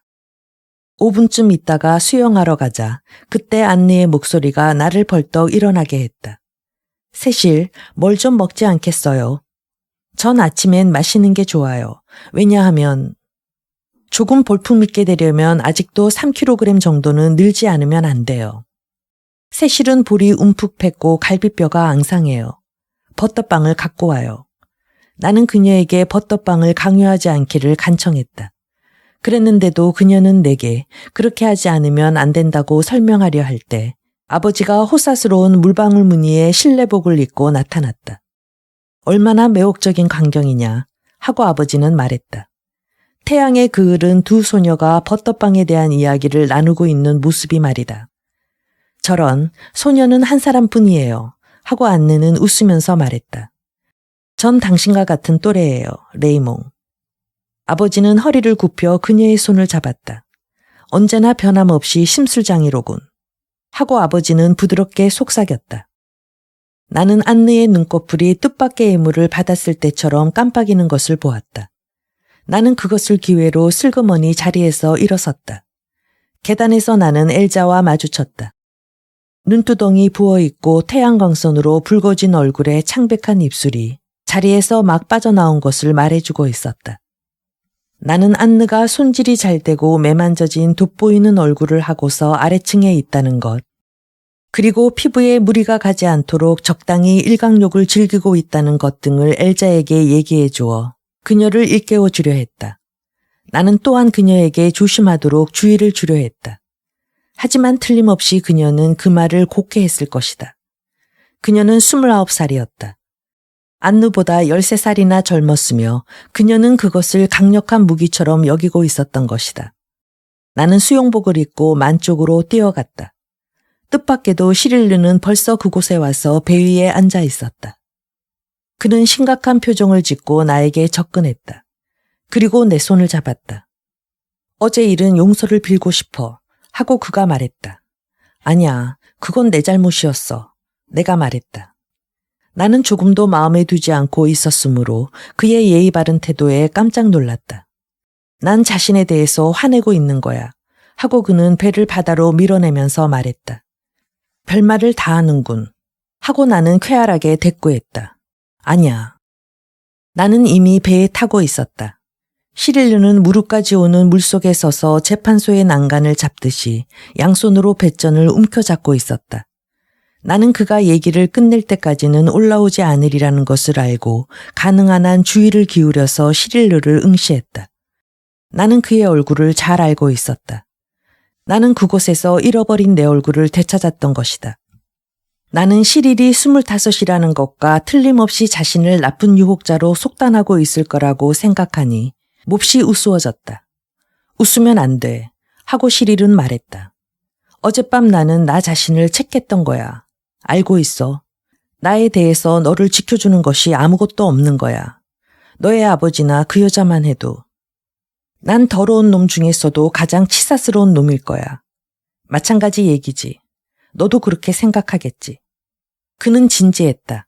5분쯤 있다가 수영하러 가자 그때 안니의 목소리가 나를 벌떡 일어나게 했다. 세실, 뭘 좀 먹지 않겠어요? 전 아침엔 마시는 게 좋아요. 왜냐하면 조금 볼품있게 되려면 아직도 3kg 정도는 늘지 않으면 안 돼요. 세실은 볼이 움푹 팼고 갈비뼈가 앙상해요. 버터빵을 갖고 와요. 나는 그녀에게 버터빵을 강요하지 않기를 간청했다. 그랬는데도 그녀는 내게 그렇게 하지 않으면 안 된다고 설명하려 할 때 아버지가 호사스러운 물방울 무늬의 실내복을 입고 나타났다. 얼마나 매혹적인 광경이냐 하고 아버지는 말했다. 태양의 그을은 두 소녀가 버터빵에 대한 이야기를 나누고 있는 모습이 말이다. 저런, 소녀는 한 사람뿐이에요 하고 안느는 웃으면서 말했다. 전 당신과 같은 또래예요, 레이몽. 아버지는 허리를 굽혀 그녀의 손을 잡았다. 언제나 변함없이 심술장이로군. 하고 아버지는 부드럽게 속삭였다. 나는 안느의 눈꺼풀이 뜻밖의 예물을 받았을 때처럼 깜빡이는 것을 보았다. 나는 그것을 기회로 슬그머니 자리에서 일어섰다. 계단에서 나는 엘자와 마주쳤다. 눈두덩이 부어있고 태양광선으로 붉어진 얼굴에 창백한 입술이 자리에서 막 빠져나온 것을 말해주고 있었다. 나는 안느가 손질이 잘 되고 매만져진 돋보이는 얼굴을 하고서 아래층에 있다는 것, 그리고 피부에 무리가 가지 않도록 적당히 일광욕을 즐기고 있다는 것 등을 엘자에게 얘기해 주어 그녀를 일깨워 주려 했다. 나는 또한 그녀에게 조심하도록 주의를 주려 했다. 하지만 틀림없이 그녀는 그 말을 곱게 했을 것이다. 그녀는 29살이었다. 안느보다 13살이나 젊었으며 그녀는 그것을 강력한 무기처럼 여기고 있었던 것이다. 나는 수영복을 입고 만 쪽으로 뛰어갔다. 뜻밖에도 시릴르는 벌써 그곳에 와서 배 위에 앉아 있었다. 그는 심각한 표정을 짓고 나에게 접근했다. 그리고 내 손을 잡았다. 어제 일은 용서를 빌고 싶어 하고 그가 말했다. 아니야, 그건 내 잘못이었어. 내가 말했다. 나는 조금도 마음에 두지 않고 있었으므로 그의 예의 바른 태도에 깜짝 놀랐다. 난 자신에 대해서 화내고 있는 거야 하고 그는 배를 바다로 밀어내면서 말했다. 별말을 다 하는군 하고 나는 쾌활하게 대꾸했다. 아니야. 나는 이미 배에 타고 있었다. 시릴르는 무릎까지 오는 물속에 서서 재판소의 난간을 잡듯이 양손으로 뱃전을 움켜잡고 있었다. 나는 그가 얘기를 끝낼 때까지는 올라오지 않으리라는 것을 알고 가능한 한 주의를 기울여서 시릴르를 응시했다. 나는 그의 얼굴을 잘 알고 있었다. 나는 그곳에서 잃어버린 내 얼굴을 되찾았던 것이다. 나는 시릴이 25이라는 것과 틀림없이 자신을 나쁜 유혹자로 속단하고 있을 거라고 생각하니 몹시 우스워졌다. 웃으면 안 돼 하고 시릴은 말했다. 어젯밤 나는 나 자신을 책했던 거야. 알고 있어. 나에 대해서 너를 지켜주는 것이 아무것도 없는 거야. 너의 아버지나 그 여자만 해도. 난 더러운 놈 중에서도 가장 치사스러운 놈일 거야. 마찬가지 얘기지. 너도 그렇게 생각하겠지. 그는 진지했다.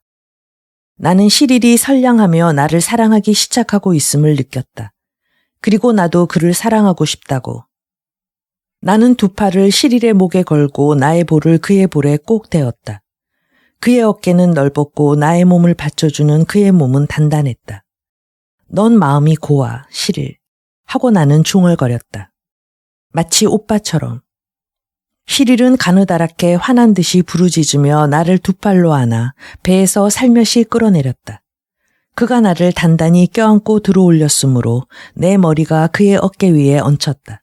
나는 시릴이 선량하며 나를 사랑하기 시작하고 있음을 느꼈다. 그리고 나도 그를 사랑하고 싶다고. 나는 두 팔을 시릴의 목에 걸고 나의 볼을 그의 볼에 꼭 대었다. 그의 어깨는 넓었고 나의 몸을 받쳐주는 그의 몸은 단단했다. 넌 마음이 고와, 시릴. 하고 나는 중얼거렸다. 마치 오빠처럼. 시릴은 가느다랗게 화난 듯이 부르짖으며 나를 두 팔로 안아 배에서 살며시 끌어내렸다. 그가 나를 단단히 껴안고 들어올렸으므로 내 머리가 그의 어깨 위에 얹혔다.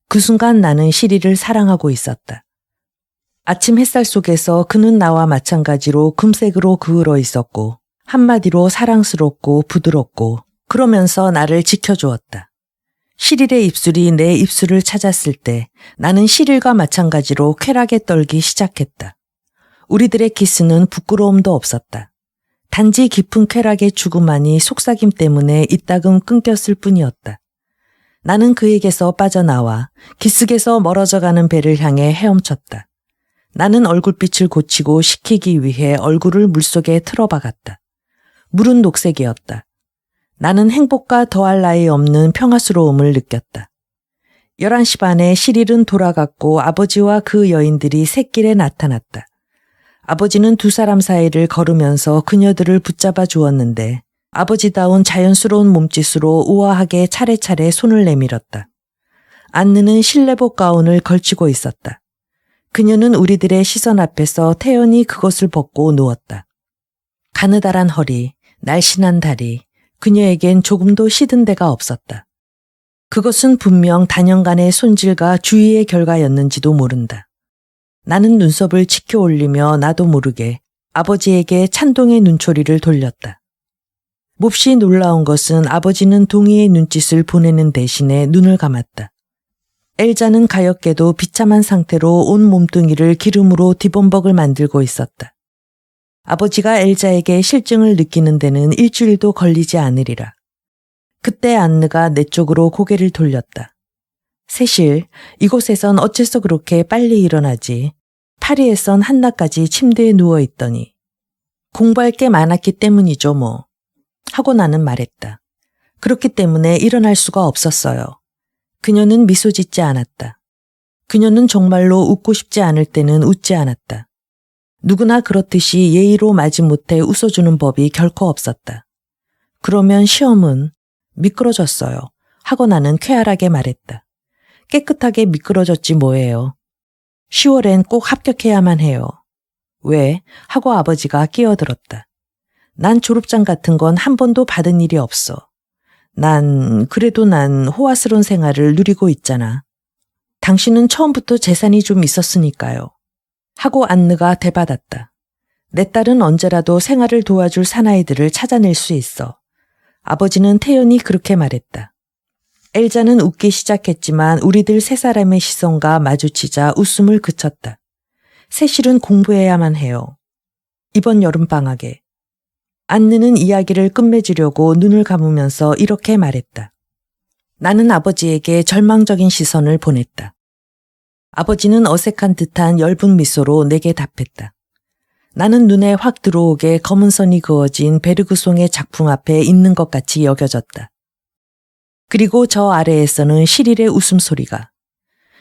그 순간 나는 시릴을 사랑하고 있었다. 아침 햇살 속에서 그는 나와 마찬가지로 금색으로 그을어 있었고 한마디로 사랑스럽고 부드럽고 그러면서 나를 지켜주었다. 시릴의 입술이 내 입술을 찾았을 때 나는 시릴과 마찬가지로 쾌락에 떨기 시작했다. 우리들의 키스는 부끄러움도 없었다. 단지 깊은 쾌락의 죽음만이 속삭임 때문에 이따금 끊겼을 뿐이었다. 나는 그에게서 빠져나와 기슭에서 멀어져가는 배를 향해 헤엄쳤다. 나는 얼굴빛을 고치고 식히기 위해 얼굴을 물속에 틀어박았다. 물은 녹색이었다. 나는 행복과 더할 나위 없는 평화스러움을 느꼈다. 11시 반에 시릴은 돌아갔고 아버지와 그 여인들이 샛길에 나타났다. 아버지는 두 사람 사이를 걸으면서 그녀들을 붙잡아 주었는데 아버지다운 자연스러운 몸짓으로 우아하게 차례차례 손을 내밀었다. 안느는 실내복 가운을 걸치고 있었다. 그녀는 우리들의 시선 앞에서 태연히 그것을 벗고 누웠다. 가느다란 허리, 날씬한 다리, 그녀에겐 조금도 시든 데가 없었다. 그것은 분명 단연간의 손질과 주의의 결과였는지도 모른다. 나는 눈썹을 치켜 올리며 나도 모르게 아버지에게 찬동의 눈초리를 돌렸다. 몹시 놀라운 것은 아버지는 동의의 눈짓을 보내는 대신에 눈을 감았다. 엘자는 가엾게도 비참한 상태로 온 몸뚱이를 기름으로 뒤범벅을 만들고 있었다. 아버지가 엘자에게 실증을 느끼는 데는 일주일도 걸리지 않으리라. 그때 안느가 내 쪽으로 고개를 돌렸다. 세실, 이곳에선 어째서 그렇게 빨리 일어나지? 파리에선 한낮까지 침대에 누워있더니. 공부할 게 많았기 때문이죠 뭐. 하고 나는 말했다. 그렇기 때문에 일어날 수가 없었어요. 그녀는 미소 짓지 않았다. 그녀는 정말로 웃고 싶지 않을 때는 웃지 않았다. 누구나 그렇듯이 예의로 마지못해 웃어주는 법이 결코 없었다. 그러면 시험은 미끄러졌어요. 하고 나는 쾌활하게 말했다. 깨끗하게 미끄러졌지 뭐예요. 10월엔 꼭 합격해야만 해요. 왜? 하고 아버지가 끼어들었다. 난 졸업장 같은 건 한 번도 받은 일이 없어. 그래도 난 호화스러운 생활을 누리고 있잖아. 당신은 처음부터 재산이 좀 있었으니까요. 하고 안느가 대받았다. 내 딸은 언제라도 생활을 도와줄 사나이들을 찾아낼 수 있어. 아버지는 태연히 그렇게 말했다. 엘자는 웃기 시작했지만 우리들 세 사람의 시선과 마주치자 웃음을 그쳤다. 세실은 공부해야만 해요. 이번 여름방학에. 안느는 이야기를 끝맺으려고 눈을 감으면서 이렇게 말했다. 나는 아버지에게 절망적인 시선을 보냈다. 아버지는 어색한 듯한 엷은 미소로 내게 답했다. 나는 눈에 확 들어오게 검은 선이 그어진 베르그송의 작품 앞에 있는 것 같이 여겨졌다. 그리고 저 아래에서는 시릴의 웃음소리가.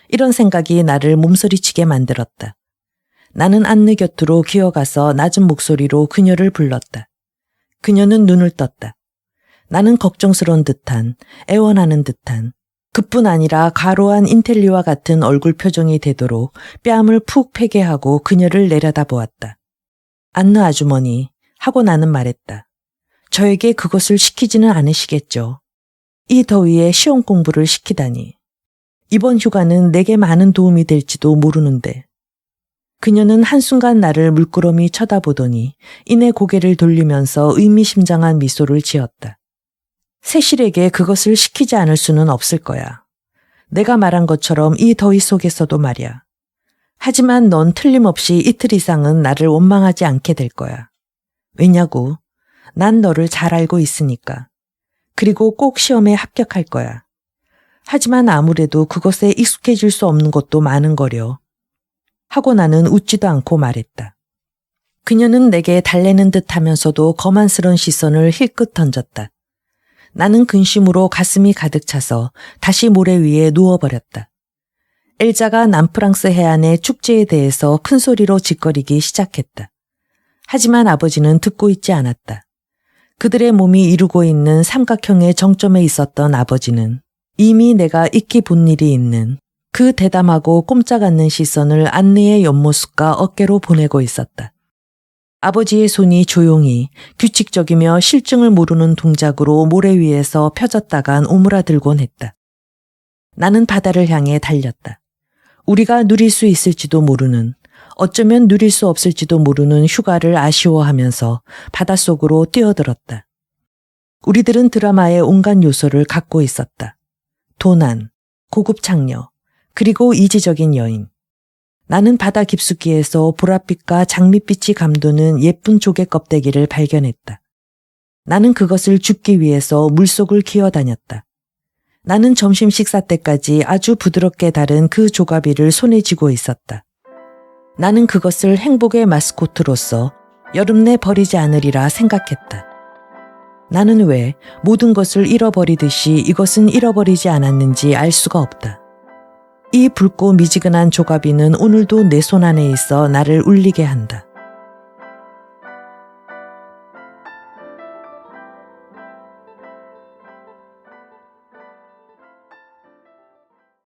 이런 생각이 나를 몸서리치게 만들었다. 나는 안느 곁으로 기어가서 낮은 목소리로 그녀를 불렀다. 그녀는 눈을 떴다. 나는 걱정스러운 듯한, 애원하는 듯한, 그뿐 아니라 가로한 인텔리와 같은 얼굴 표정이 되도록 뺨을 푹 패게 하고 그녀를 내려다보았다. 안느 아주머니, 하고 나는 말했다. 저에게 그것을 시키지는 않으시겠죠. 이 더위에 시험 공부를 시키다니. 이번 휴가는 내게 많은 도움이 될지도 모르는데. 그녀는 한순간 나를 물끄러미 쳐다보더니 이내 고개를 돌리면서 의미심장한 미소를 지었다. 세실에게 그것을 시키지 않을 수는 없을 거야. 내가 말한 것처럼 이 더위 속에서도 말이야. 하지만 넌 틀림없이 이틀 이상은 나를 원망하지 않게 될 거야. 왜냐고? 난 너를 잘 알고 있으니까. 그리고 꼭 시험에 합격할 거야. 하지만 아무래도 그것에 익숙해질 수 없는 것도 많은 거려. 하고 나는 웃지도 않고 말했다. 그녀는 내게 달래는 듯 하면서도 거만스런 시선을 힐끗 던졌다. 나는 근심으로 가슴이 가득 차서 다시 모래 위에 누워버렸다. 엘자가 남프랑스 해안의 축제에 대해서 큰 소리로 짓거리기 시작했다. 하지만 아버지는 듣고 있지 않았다. 그들의 몸이 이루고 있는 삼각형의 정점에 있었던 아버지는 이미 내가 익히 본 일이 있는 그 대담하고 꼼짝 않는 시선을 안느의 옆모습과 어깨로 보내고 있었다. 아버지의 손이 조용히 규칙적이며 실증을 모르는 동작으로 모래 위에서 펴졌다간 오므라들곤 했다. 나는 바다를 향해 달렸다. 우리가 누릴 수 있을지도 모르는, 어쩌면 누릴 수 없을지도 모르는 휴가를 아쉬워하면서 바닷속으로 뛰어들었다. 우리들은 드라마의 온갖 요소를 갖고 있었다. 도난, 고급 창녀, 그리고 이지적인 여인. 나는 바다 깊숙이에서 보랏빛과 장밋빛이 감도는 예쁜 조개 껍데기를 발견했다. 나는 그것을 줍기 위해서 물속을 기어다녔다. 나는 점심 식사 때까지 아주 부드럽게 다른 그 조가비를 손에 쥐고 있었다. 나는 그것을 행복의 마스코트로서 여름 내 버리지 않으리라 생각했다. 나는 왜 모든 것을 잃어버리듯이 이것은 잃어버리지 않았는지 알 수가 없다. 이 붉고 미지근한 조가비는 오늘도 내 손 안에 있어 나를 울리게 한다.